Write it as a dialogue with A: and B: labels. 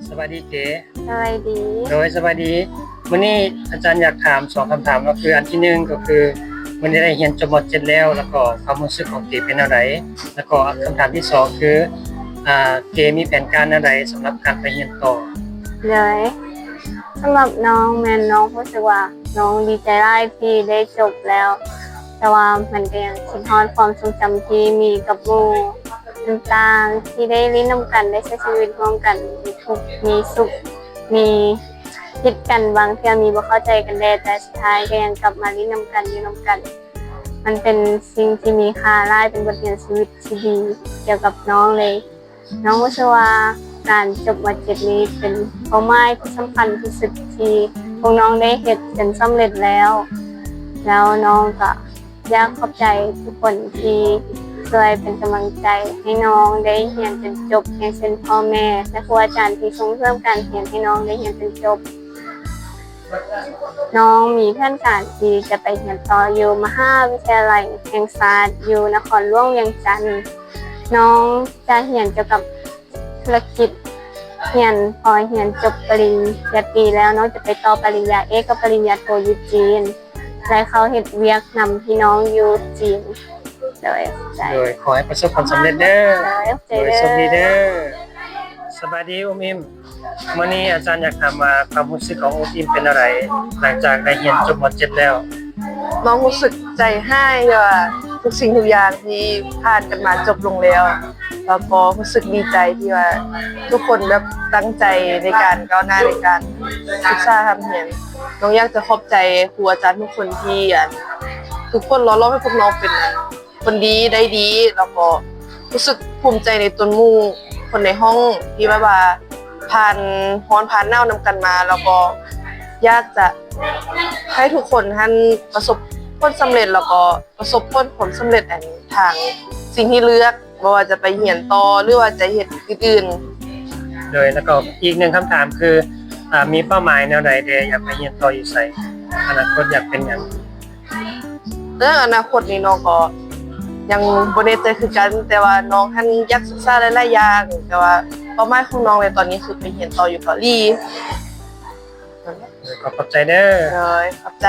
A: สวัสดีเก๋
B: สวัสดี
A: สวัสดีวันนี้อาจารย์อยากถาม2คำถามก็คืออันที่1ก็คือวันนี้ได้เรียนจบม .7 แล้วก็ความรู้สึกของเก๋เป็นแนวใดแล้วก็คำถามที่2คือเก๋มีแผนการแนวใดสำหรับการไปเรียนต่อ
B: เลยสำหรับน้องแมนน้องรู้สึกว่าน้องดีใจได้ที่ได้จบแล้ว แต่ว่ามันก็ยังคิดฮอดความทรงจำที่มีกับหมู่ต่างๆที่ได้ลิ้นน้ำกันได้ใช้ชีวิตร่วมกันมีทุกข์มีสุขมีผิดกันบางเที่ยมีบ่เข้าใจกันได้แต่สุดท้ายก็ยังกลับมาลิ้นน้ำกันอยู่น้ำกัน มันเป็นสิ่งที่มีค่าหลายเป็นบทเรียนชีวิตที่ดีเกี่ยวกับน้องเลย น้องรู้สึกว่าการจบม .7 นี้เป็นเป้าหมายที่สำคัญที่สุดที่พวกน้องได้เฮ็ดจนสำเร็จแล้ว แล้วน้องก็อยากขอบใจทุกคนที่ช่วยเป็นกำลังใจให้น้องได้เรียนจนจบอย่างเช่นพ่อแม่และครูอาจารย์ที่ส่งเสริมการเรียนให้น้องได้เรียนจนจบ น้องมีแผนการที่จะไปเรียนต่ออยู่มหาวิทยาลัยแห่งศาสตร์อยู่นครหลวงเวียงจันทน์น้องจะเรียนเกี่ยวกับธุรกิจเรียนพอเรียนจบปริญญาตรีแล้วน้องจะไปต่อปริญญาเอกกับปริญญาโทอยู่จีนและเขาเฮ็ดเวียกนำพี่น้องอยู่จีนโดย
A: ขอให้ประสบความสำเร็จเด้อโดยโชคดีเด้อสวัสดีอุ้มอิมวันนี้อาจารย์อยากถามว่าความรู้สึกของอุ้มอิมเป็นอะไรหลังจากได้เรียนจบม .7 แล้ว
C: น้องรู้สึกใจให้ว่าทุกสิ่งทุกอย่างที่ผ่านกันมาจบลงแล้วแล้วก็รู้สึกดีใจที่ว่าทุกคนแบบตั้งใจในการก้าวหน้าในการศึกษาทำเรียนน้องอยากจะขอบใจครูอาจารย์ทุกคนที่ทุกคนล้อมให้พวกน้องเป็นคนดีได้ดีแล้วก็รู้สึกภูมิใจในตนหมู่คนในห้องที่ว่าผ่านร้อนผ่านหนาวนำกันมาแล้วก็อยากจะให้ทุกคนท่านประสบผลสำเร็จแล้วก็ประสบผลสำเร็จทางสิ่งที่เลือกไม่ว่าจะไปเรียนต่อหรือว่าจะเฮ็ดอื่น
A: โดยแล้วก็อีกหนึ่งคำถามคือมีเป้าหมายแนวใดเด้อยากไปเรียนต่ออยู่ไสอนาคตอยากเป็นหยัง
C: เรื่องอนาคตนี่น้องก็ยังบ่แน่ใจคือกันแต่ว่าน้องท่านอยากศึกษาหลายๆอย่างแต่ว่าเป้าหมายของน้องในตอนนี้คือไปเรียนต่ออยู่เกาหลี
A: ขอบใจเด้อ
C: เลยขอบใจ